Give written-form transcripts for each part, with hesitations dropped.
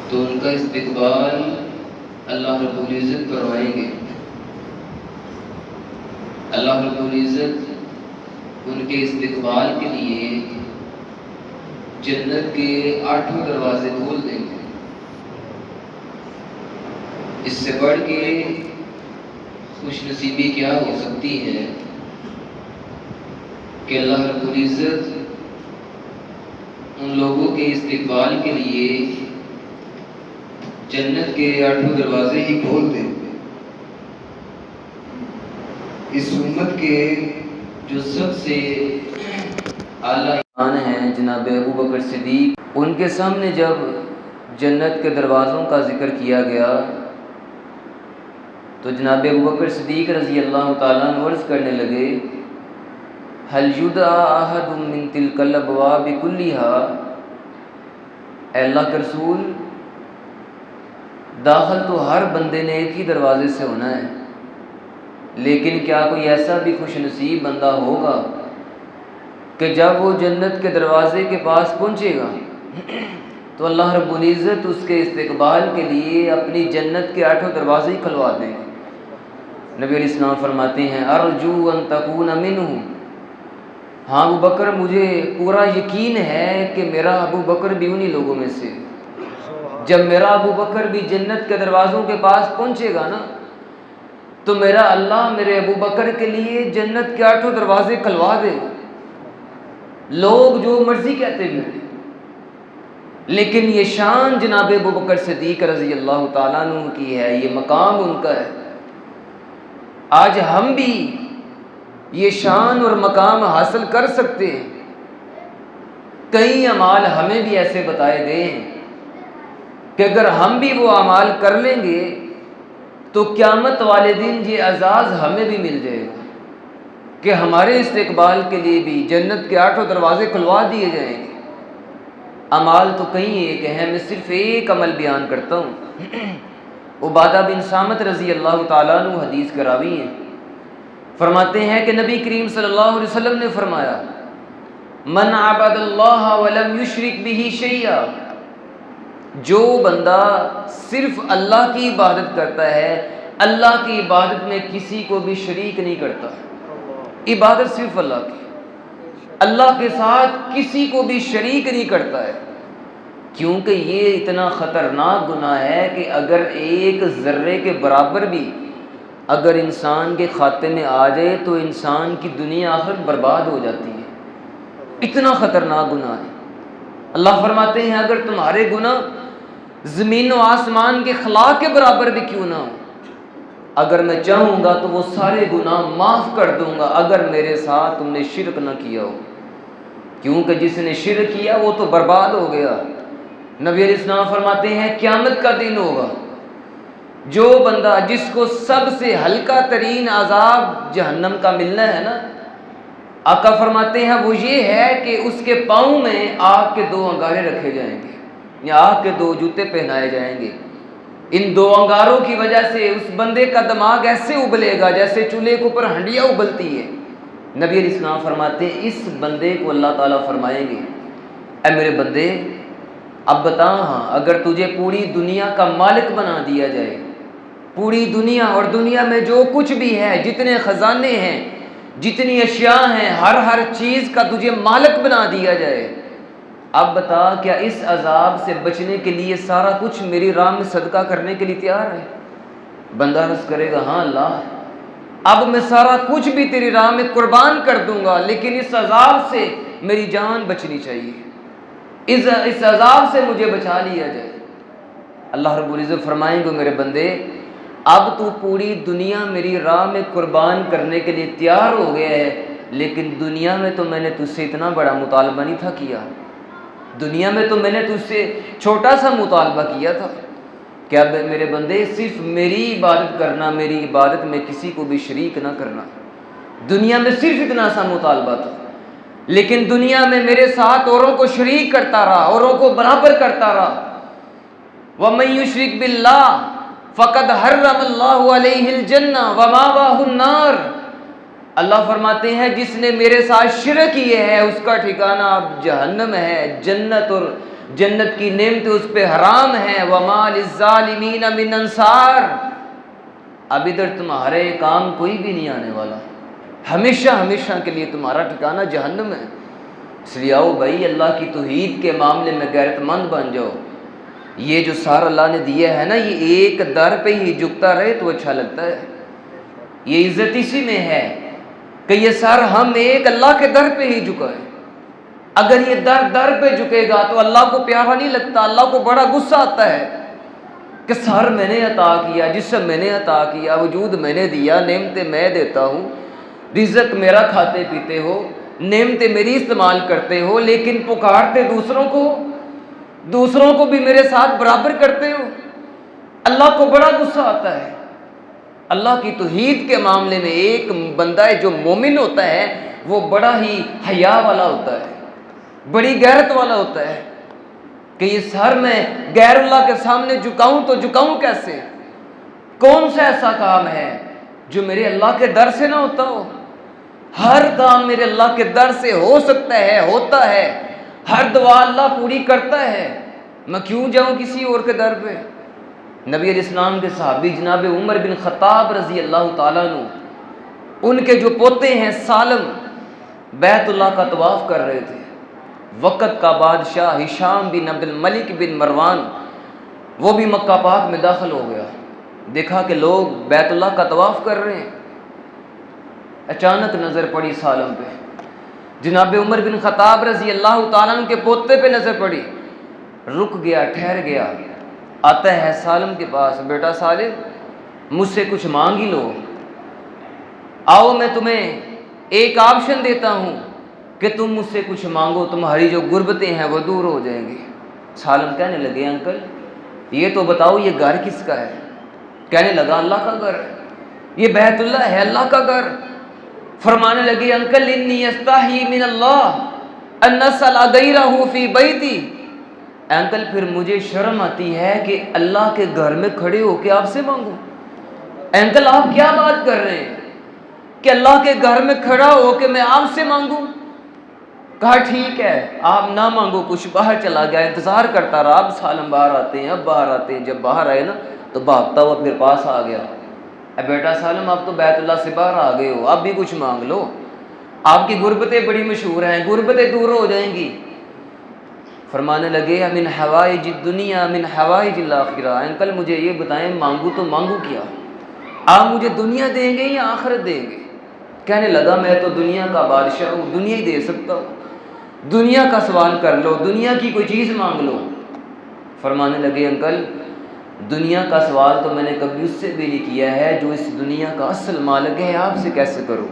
تو ان کا استقبال اللہ رب العزت کروائیں گے۔ اللہ رب العزت ان کے استقبال کے لیے جنت کے 8 دروازے کھول دیں گے۔ اس سے بڑھ کے خوش نصیبی کیا ہو سکتی ہے کہ اللہ رب العزت ان لوگوں کے استقبال کے لیے جنت کے 8 دروازے ہی کھول دیں۔ اس امت کے جو سب سے اعلیٰ ایمان ہیں جناب ابو بکر صدیق، ان کے سامنے جب جنت کے دروازوں کا ذکر کیا گیا تو جناب ابو بکر صدیق رضی اللہ تعالیٰ عنہ عرض کرنے لگے، هل يدعى احد من تلك الابواب كلها، اے اللہ کے رسول داخل تو ہر بندے نے ایک ہی دروازے سے ہونا ہے، لیکن کیا کوئی ایسا بھی خوش نصیب بندہ ہوگا کہ جب وہ جنت کے دروازے کے پاس پہنچے گا تو اللہ رب العزت اس کے استقبال کے لیے اپنی جنت کے 8 دروازے ہی کھلوا دیں گے۔ نبی علیہ السلام فرماتے ہیں ارجو ان تکون منہ، ہاں ابو بکر مجھے پورا یقین ہے کہ میرا ابو بکر بھی انہی لوگوں میں سے، جب میرا ابو بکر بھی جنت کے دروازوں کے پاس پہنچے گا نا تو میرا اللہ میرے ابو بکر کے لیے جنت کے 8 دروازے کھلوا دے۔ لوگ جو مرضی کہتے ہیں، لیکن یہ شان جناب ابو بکر صدیق رضی اللہ تعالیٰ عنہ کی ہے، یہ مقام ان کا ہے۔ آج ہم بھی یہ شان اور مقام حاصل کر سکتے ہیں۔ کئی اعمال ہمیں بھی ایسے بتائے گئے ہیں کہ اگر ہم بھی وہ اعمال کر لیں گے تو قیامت والے دن یہ اعزاز ہمیں بھی مل جائے گا کہ ہمارے استقبال کے لیے بھی جنت کے 8 دروازے کھلوا دیے جائیں گے۔ اعمال تو کئی ایک ہیں، میں صرف ایک عمل بیان کرتا ہوں۔ عبادہ بن صامت رضی اللہ تعالیٰ عنہ حدیث کے راوی ہیں، فرماتے ہیں کہ نبی کریم صلی اللہ علیہ وسلم نے فرمایا من عبد اللہ ولم یشرک بہ شیئا، جو بندہ صرف اللہ کی عبادت کرتا ہے، اللہ کی عبادت میں کسی کو بھی شریک نہیں کرتا، عبادت صرف اللہ کی، اللہ کے ساتھ کسی کو بھی شریک نہیں کرتا ہے، کیونکہ یہ اتنا خطرناک گناہ ہے کہ اگر ایک ذرے کے برابر بھی اگر انسان کے کھاتے میں آ جائے تو انسان کی دنیا آخرت برباد ہو جاتی ہے، اتنا خطرناک گناہ ہے۔ اللہ فرماتے ہیں اگر تمہارے گناہ زمین و آسمان کے خلا کے برابر بھی کیوں نہ ہو، اگر میں چاہوں گا تو وہ سارے گناہ معاف کر دوں گا اگر میرے ساتھ تم نے شرک نہ کیا ہو، کیونکہ جس نے شرک کیا وہ تو برباد ہو گیا۔ نبی علیہ السلام فرماتے ہیں قیامت کا دن ہوگا، جو بندہ جس کو سب سے ہلکا ترین عذاب جہنم کا ملنا ہے نا، آقا فرماتے ہیں وہ یہ ہے کہ اس کے پاؤں میں آگ کے 2 انگارے رکھے جائیں گے یا آگ کے 2 جوتے پہنائے جائیں گے۔ ان 2 انگاروں کی وجہ سے اس بندے کا دماغ ایسے ابلے گا جیسے چولہے کے اوپر ہنڈیاں ابلتی ہے۔ نبی علیہ السلام فرماتے ہیں اس بندے کو اللہ تعالیٰ فرمائیں گے اے میرے بندے اب بتا، ہاں اگر تجھے پوری دنیا کا مالک بنا دیا جائے، پوری دنیا اور دنیا میں جو کچھ بھی ہے، جتنے خزانے ہیں، جتنی اشیاء ہیں، ہر چیز کا تجھے مالک بنا دیا جائے، اب بتا کیا اس عذاب سے بچنے کے لیے سارا کچھ میری راہ میں صدقہ کرنے کے لیے تیار ہے؟ بندہ عرض کرے گا ہاں اللہ، اب میں سارا کچھ بھی تیری راہ میں قربان کر دوں گا، لیکن اس عذاب سے میری جان بچنی چاہیے، اس عذاب سے مجھے بچا لیا جائے۔ اللہ رب العزت فرمائیں گے میرے بندے اب تو پوری دنیا میری راہ میں قربان کرنے کے لیے تیار ہو گیا ہے، لیکن دنیا میں تو میں نے تجھ سے اتنا بڑا مطالبہ نہیں تھا کیا، دنیا میں تو میں نے تجھ سے چھوٹا سا مطالبہ کیا تھا کہ اب میرے بندے صرف میری عبادت کرنا، میری عبادت میں کسی کو بھی شریک نہ کرنا، دنیا میں صرف اتنا سا مطالبہ تھا، لیکن دنیا میں میرے ساتھ اوروں کو شریک کرتا رہا، اوروں کو برابر کرتا رہا۔ وَمَن يُشْرِكْ بِاللَّهِ فَقَدْ حَرَّمَ اللَّهُ عَلَيْهِ الْجَنَّةَ وَمَأْوَاهُ النَّارُ، اللہ فرماتے ہیں جس نے میرے ساتھ شرک کیے ہے اس کا ٹھکانہ اب جہنم ہے، جنت اور جنت کی نعمتیں اس پہ حرام ہیں، وَمَا لِلظَّالِمِينَ مِنْ أَنصَارٍ۔ اب ادھر تمہارے کام کوئی بھی نہیں آنے والا، ہمیشہ ہمیشہ کے لیے تمہارا ٹھکانہ جہنم ہے۔ اس لیے آؤ بھائی، اللہ کی توحید کے معاملے میں غیرت مند بن جاؤ۔ یہ جو سارا اللہ نے دیا ہے نا، یہ ایک در پہ ہی جھکتا رہے تو اچھا لگتا ہے۔ یہ عزت اسی میں ہے کہ یہ سر ہم ایک اللہ کے در پہ ہی جھکائے۔ اگر یہ در پہ جھکے گا تو اللہ کو پیارا نہیں لگتا، اللہ کو بڑا غصہ آتا ہے کہ سر میں نے عطا کیا، جسم میں نے عطا کیا، وجود میں نے دیا، نعمتیں میں دیتا ہوں، رزق میرا کھاتے پیتے ہو، نعمتیں میری استعمال کرتے ہو، لیکن پکارتے دوسروں کو بھی میرے ساتھ برابر کرتے ہو۔ اللہ کو بڑا غصہ آتا ہے۔ اللہ کی توحید کے معاملے میں ایک بندہ جو مومن ہوتا ہے وہ بڑا ہی حیا والا ہوتا ہے، بڑی غیرت والا ہوتا ہے کہ یہ سر میں غیر اللہ کے سامنے جھکاؤں تو جھکاؤں کیسے؟ کون سا ایسا کام ہے جو میرے اللہ کے در سے نہ ہوتا ہو؟ ہر کام میرے اللہ کے در سے ہو سکتا ہے، ہوتا ہے، ہر دعا اللہ پوری کرتا ہے، میں کیوں جاؤں کسی اور کے در پہ؟ نبی علیہ السلام کے صحابی جناب عمر بن خطاب رضی اللہ تعالیٰ عنہ، ان کے جو پوتے ہیں سالم، بیت اللہ کا طواف کر رہے تھے۔ وقت کا بادشاہ ہشام بن عبد الملک بن مروان وہ بھی مکہ پاک میں داخل ہو گیا، دیکھا کہ لوگ بیت اللہ کا طواف کر رہے ہیں۔ اچانک نظر پڑی سالم پہ، جناب عمر بن خطاب رضی اللہ تعالیٰ عنہ کے پوتے پہ نظر پڑی، رک گیا، ٹھہر گیا، آتا ہے سالم کے پاس، بیٹا سالم مجھ سے کچھ مانگ ہی لو، آؤ میں تمہیں ایک آپشن دیتا ہوں کہ تم مجھ سے کچھ مانگو، تمہاری جو غربتیں ہیں وہ دور ہو جائیں گی۔ سالم کہنے لگے انکل یہ تو بتاؤ یہ گھر کس کا ہے؟ کہنے لگا اللہ کا گھر ہے، یہ بیت اللہ ہے، اللہ کا گھر۔ فرمانے لگے انکل انی استحی من اللہ ان اسأل غیرہ فی بیتی، انکل پھر مجھے شرم آتی ہے کہ اللہ کے گھر میں کھڑے ہو کے آپ سے مانگوں۔ انکل آپ کیا بات کر رہے ہیں کہ اللہ کے گھر میں کھڑا ہو کے میں آپ سے مانگوں؟ کہا ٹھیک ہے آپ نہ مانگو، کچھ باہر چلا گیا، انتظار کرتا رہا، اب سالم باہر آتے ہیں، اب باہر آتے ہیں، جب باہر آئے نا تو بھاگتا ہوا پھر پاس آ گیا، اے بیٹا سالم آپ تو بیت اللہ سے باہر آ گئے ہو، آپ بھی کچھ مانگ لو، آپ کی غربتیں بڑی مشہور ہیں، غربتیں دور ہو جائیں گی۔ فرمانے لگے من حوائج الدنیا من حوائج الاخرہ، انکل مجھے یہ بتائیں مانگو تو مانگو کیا؟ آپ مجھے دنیا دیں گے یا آخرت دیں گے؟ کہنے لگا میں تو دنیا کا بادشاہ ہوں، دنیا ہی دے سکتا ہوں، دنیا کا سوال کر لو، دنیا کی کوئی چیز مانگ لو۔ فرمانے لگے انکل دنیا کا سوال تو میں نے کبھی اس سے بھی نہیں کیا ہے جو اس دنیا کا اصل مالک ہے، آپ سے کیسے کروں؟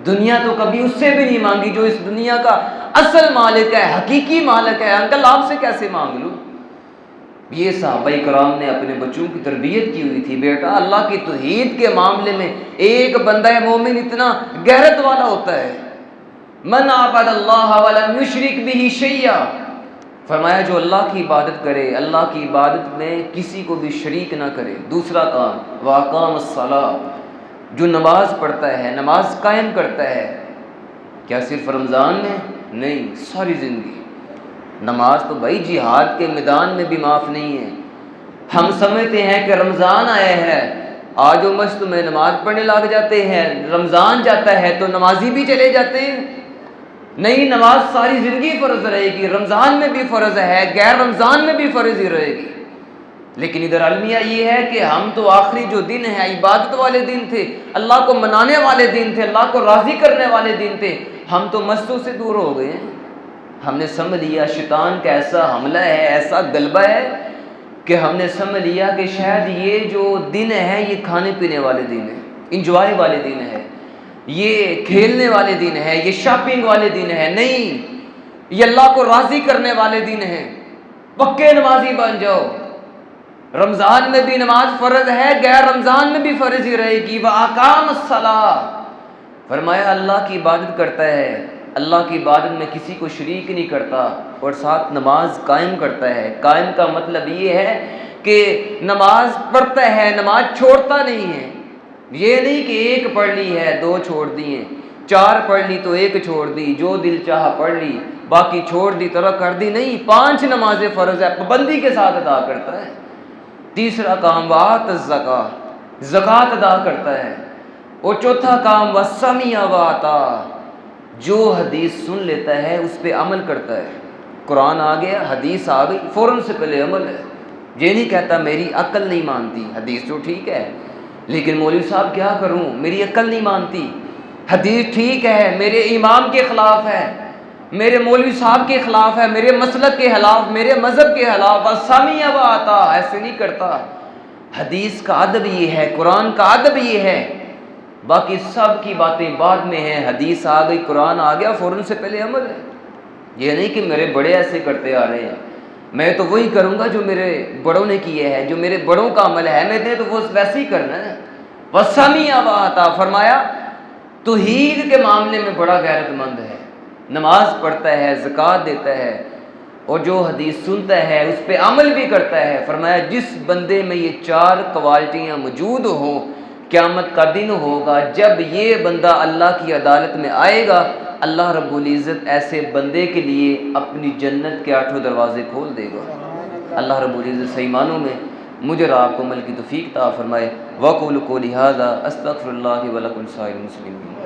دنیا تو کبھی اس سے بھی نہیں مانگی جو اس دنیا کا اصل مالک ہے، حقیقی مالک ہے، انکل آپ سے کیسے مانگ لوں؟ یہ صحابہ کرام نے اپنے بچوں کی تربیت کی ہوئی تھی، بیٹا اللہ کی توحید کے معاملے میں ایک بندہ مومن اتنا غیرت والا ہوتا ہے، من عبد اللہ ولم یشرک بہ شیئا، فرمایا جو اللہ کی عبادت کرے، اللہ کی عبادت میں کسی کو بھی شریک نہ کرے۔ دوسرا کام واقام الصلاۃ، جو نماز پڑھتا ہے، نماز قائم کرتا ہے، کیا صرف رمضان میں؟ نہیں، ساری زندگی۔ نماز تو بھائی جہاد کے میدان میں بھی معاف نہیں ہے۔ ہم سمجھتے ہیں کہ رمضان آیا ہے آج و مسجد میں نماز پڑھنے لگ جاتے ہیں، رمضان جاتا ہے تو نمازی بھی چلے جاتے ہیں۔ نہیں، نماز ساری زندگی فرض رہے گی، رمضان میں بھی فرض ہے، غیر رمضان میں بھی فرض ہی رہے گی۔ لیکن ادھر المیہ یہ ہے کہ ہم تو آخری جو دن ہیں عبادت والے دن تھے، اللہ کو منانے والے دن تھے، اللہ کو راضی کرنے والے دن تھے، ہم تو مسجدوں سے دور ہو گئے ہیں۔ ہم نے سمجھ لیا شیطان کا ایسا حملہ ہے، ایسا غلبہ ہے کہ ہم نے سمجھ لیا کہ شاید یہ جو دن ہے یہ کھانے پینے والے دن ہے، انجوائے والے دن ہے، یہ کھیلنے والے دن ہے، یہ شاپنگ والے دن ہے۔ نہیں، یہ اللہ کو راضی کرنے والے دن ہیں۔ پکے نمازی بن جاؤ، رمضان میں بھی نماز فرض ہے، غیر رمضان میں بھی فرض ہی رہے گی۔ وَأَقَامَ الصَّلَاةَ، فرمایا اللہ کی عبادت کرتا ہے، اللہ کی عبادت میں کسی کو شریک نہیں کرتا، اور ساتھ نماز قائم کرتا ہے۔ قائم کا مطلب یہ ہے کہ نماز پڑھتا ہے، نماز چھوڑتا نہیں ہے۔ یہ نہیں کہ ایک پڑھ لی ہے، دو چھوڑ دی ہیں، چار پڑھ لی تو ایک چھوڑ دی، جو دل چاہا پڑھ لی، باقی چھوڑ دی طرح کر دی نہیں، 5 نمازیں فرض ہے، پابندی کے ساتھ ادا کرتا ہے۔ تیسرا کام وآت الزکاۃ، زکوٰۃ ادا کرتا ہے۔ اور چوتھا کام وسمع وأطاع، جو حدیث سن لیتا ہے اس پہ عمل کرتا ہے۔ قرآن آ گیا، حدیث آ گئی، فوراً سے پہلے عمل ہے۔ یہ نہیں کہتا میری عقل نہیں مانتی، حدیث تو ٹھیک ہے لیکن مولوی صاحب کیا کروں، میری عقل نہیں مانتی، حدیث ٹھیک ہے میرے امام کے خلاف ہے، میرے مولوی صاحب کے خلاف ہے، میرے مسلک کے خلاف، میرے مذہب کے خلاف، وسمع وأطاع، ایسے نہیں کرتا۔ حدیث کا ادب یہ ہے، قرآن کا ادب یہ ہے۔ باقی سب کی باتیں بعد میں ہیں، حدیث آ گئی، قرآن آ گیا، فوراً سے پہلے عمل ہے۔ یہ نہیں کہ میرے بڑے ایسے کرتے آ رہے ہیں، میں تو وہی کروں گا جو میرے بڑوں نے کیے ہیں، جو میرے بڑوں کا عمل ہے، میں نے تو وہ ویسے ہی کرنا ہے۔ وسمع وأطاع، فرمایا توحید کے معاملے میں بڑا غیرت مند ہے، نماز پڑھتا ہے، زکوٰۃ دیتا ہے، اور جو حدیث سنتا ہے اس پہ عمل بھی کرتا ہے۔ فرمایا جس بندے میں یہ 4 کوالٹیاں موجود ہوں، قیامت کا دن ہوگا جب یہ بندہ اللہ کی عدالت میں آئے گا، اللہ رب العزت ایسے بندے کے لیے اپنی جنت کے 8 دروازے کھول دے گا۔ اللہ رب العزت صحیح معنوں میں مجھے اور آپ کو عمل کی توفیق عطا فرمائے۔ وَقُولُوا قَوْلِي هَٰذَا أَسْتَغْفِرُ اللَّهَ لِي وَلَكُمْ سَائِرِ الْمُسْلِمِينَ۔